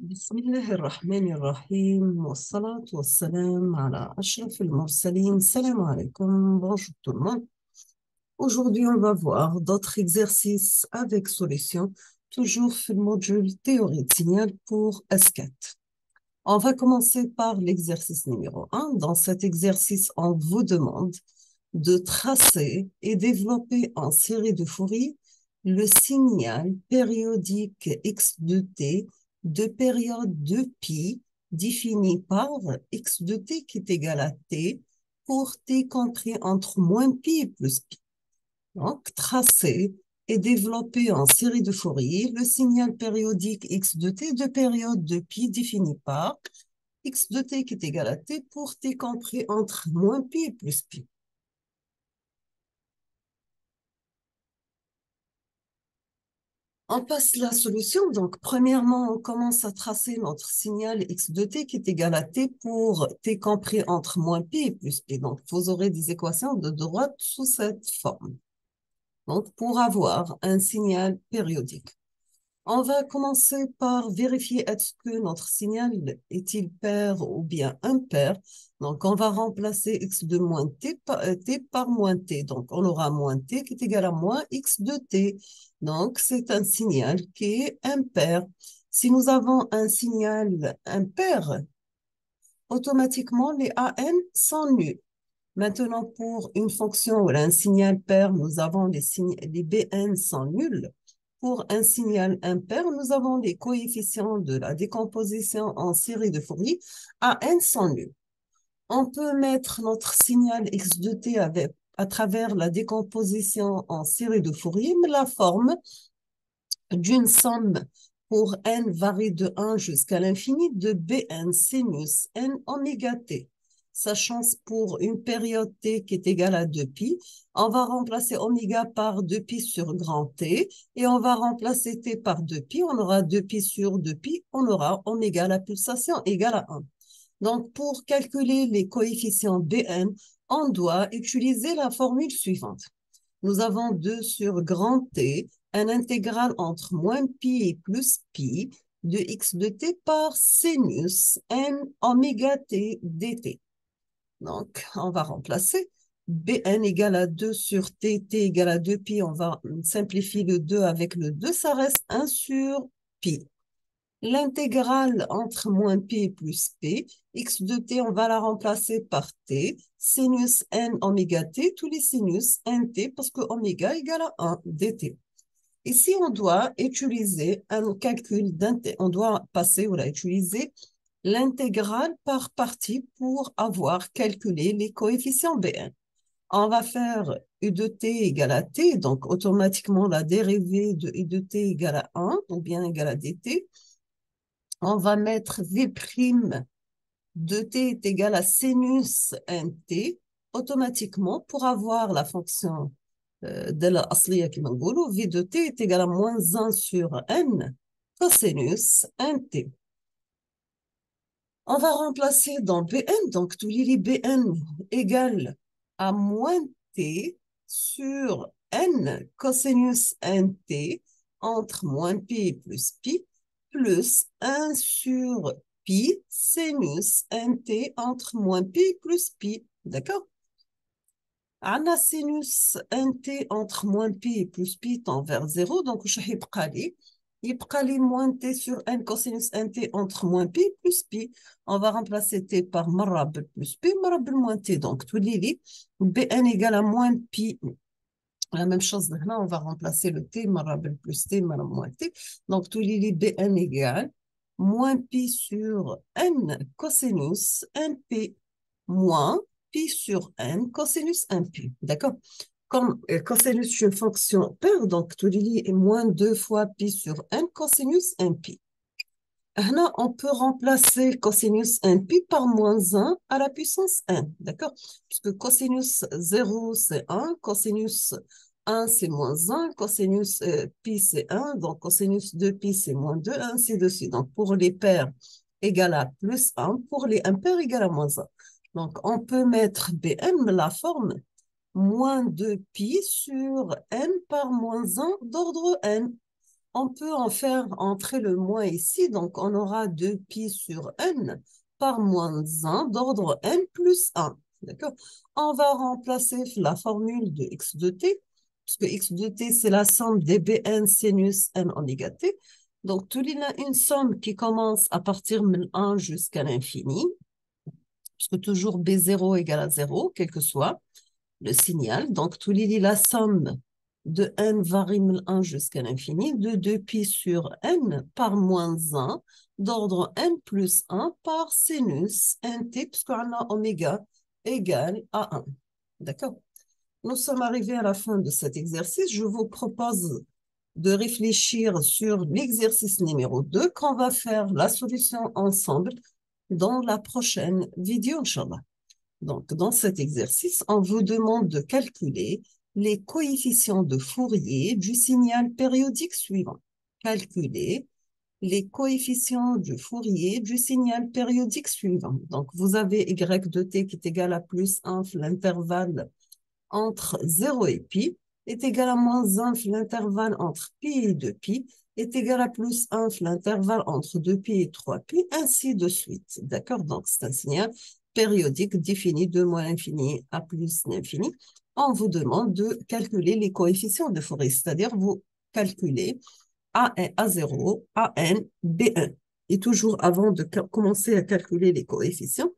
بسم الله الرحمن الرحيم والصلاة والسلام على أشرف المرسلين. Salam alaikum, bonjour tout le monde. Aujourd'hui, on va voir d'autres exercices avec solution, toujours sur le module théorie de signal pour S4. On va commencer par l'exercice numéro 1. Dans cet exercice, on vous demande de tracer et développer en série de Fourier le signal périodique x de t de période de pi défini par x de t qui est égal à t pour t compris entre moins pi et plus pi. Donc, tracer et développer en série de Fourier le signal périodique x de t de période de pi défini par x de t qui est égal à t pour t compris entre moins pi et plus pi. On passe la solution. Donc, premièrement, on commence à tracer notre signal x de t qui est égal à t pour t compris entre moins pi et plus pi. Donc, vous aurez des équations de droite sous cette forme. Donc, pour avoir un signal périodique. On va commencer par vérifier est-ce que notre signal est-il pair ou bien impair. Donc, on va remplacer x de moins t par moins t. Donc, on aura moins t qui est égal à moins x de t. Donc, c'est un signal qui est impair. Si nous avons un signal impair, automatiquement, les AN sont nuls. Maintenant, pour une fonction ou un signal pair, nous avons les BN sont nuls. Pour un signal impair, nous avons les coefficients de la décomposition en série de Fourier AN sont nuls. On peut mettre notre signal x de t à travers la décomposition en série de Fourier, mais la forme d'une somme pour n varie de 1 jusqu'à l'infini de Bn sinus n oméga t. Sachant pour une période t qui est égale à 2pi, on va remplacer oméga par 2pi sur grand T et on va remplacer t par 2pi. On aura 2pi sur 2pi, on aura oméga la pulsation égale à 1. Donc, pour calculer les coefficients Bn, on doit utiliser la formule suivante. Nous avons 2 sur grand T, un intégral entre moins pi et plus pi de x de t par sinus n oméga t dt. Donc, on va remplacer Bn égale à 2 sur t, t égale à 2 pi. On va simplifier le 2 avec le 2, ça reste 1 sur pi. L'intégrale entre moins pi et plus p, x de t, on va la remplacer par t, sinus n oméga t, tous les sinus nt, parce que oméga égale à 1 dt. Ici, on doit utiliser un calcul on doit passer ou utiliser l'intégrale par partie pour avoir calculé les coefficients Bn. On va faire u de t égale à t, donc automatiquement la dérivée de u de t égale à 1 ou bien égale à dt. On va mettre v' de t est égal à sinus nt automatiquement pour avoir la fonction de la asliya qui m'engoule, v de t est égal à moins 1 sur n cosinus nt. On va remplacer dans Bn, donc tous les Bn égale à moins t sur n cosinus nt entre moins pi et plus pi, plus 1 sur pi sinus nt entre moins pi et plus pi. D'accord? عندنا sinus nt entre moins pi et plus pi tend vers 0, donc je يبقى لي moins t sur n cosinus nt entre moins pi et plus pi. On va remplacer t par مرة بالplus pi, مرة بالmoins t. Donc, تولي لي bn égale à moins pi. La même chose maintenant, on va remplacer le t مرة بالplus t, مرة moins t. Donc, تولي لي bn égale moins pi sur n cosinus np moins pi sur n cosinus 1pi. D'accord? Comme cosinus est une fonction paire, donc tout est moins 2 fois pi sur n cosinus 1pi. Là, on peut remplacer cosinus 1pi par moins 1 à la puissance n. D'accord? Puisque cosinus 0, c'est 1, cosinus 1, c'est moins 1, cosinus pi, c'est 1, donc cosinus 2pi, c'est moins 2, ainsi de suite. Donc, pour les paires, égal à plus 1, pour les impairs, égal à moins 1. Donc, on peut mettre Bn, la forme, moins 2pi sur n par moins 1 d'ordre n. On peut en faire entrer le moins ici, donc on aura 2pi sur n par moins 1 d'ordre n plus 1. D'accord? On va remplacer la formule de x de t, puisque x de t, c'est la somme des bn sinus n oméga t. Donc, il y a une somme qui commence à partir de 1 jusqu'à l'infini, puisque toujours b0 égale à 0, quel que soit le signal. Donc, tout il y a la somme de n varie de 1 jusqu'à l'infini de 2pi sur n par moins 1 d'ordre n plus 1 par sinus nt, puisqu'on a oméga égale à 1. D'accord? Nous sommes arrivés à la fin de cet exercice. Je vous propose de réfléchir sur l'exercice numéro 2 qu'on va faire la solution ensemble dans la prochaine vidéo, Inch'Allah. Donc, dans cet exercice, on vous demande de calculer les coefficients de Fourier du signal périodique suivant. Calculer les coefficients de Fourier du signal périodique suivant. Donc, vous avez y de t qui est égal à plus 1, l'intervalle entre 0 et pi, est égal à moins 1, l'intervalle entre pi et 2pi, est égal à plus 1, l'intervalle entre 2pi et 3pi, ainsi de suite. D'accord? Donc, c'est un signal périodique défini de moins l'infini à plus l'infini. On vous demande de calculer les coefficients de Fourier, c'est-à-dire vous calculez A0, AN, B1. Et toujours avant de commencer à calculer les coefficients,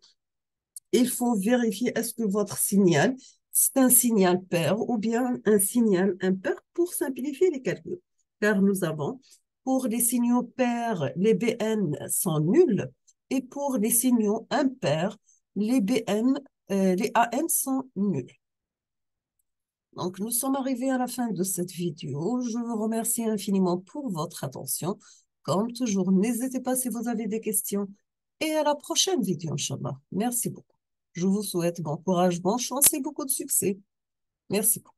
il faut vérifier est-ce que votre signal, c'est un signal pair ou bien un signal impair pour simplifier les calculs. Car nous avons, pour les signaux pairs, les BN sont nuls et pour les signaux impairs, les BN, les AN sont nuls. Donc, nous sommes arrivés à la fin de cette vidéo. Je vous remercie infiniment pour votre attention. Comme toujours, n'hésitez pas si vous avez des questions. Et à la prochaine vidéo, Inch'Allah. Merci beaucoup. Je vous souhaite bon courage, bonne chance et beaucoup de succès. Merci beaucoup.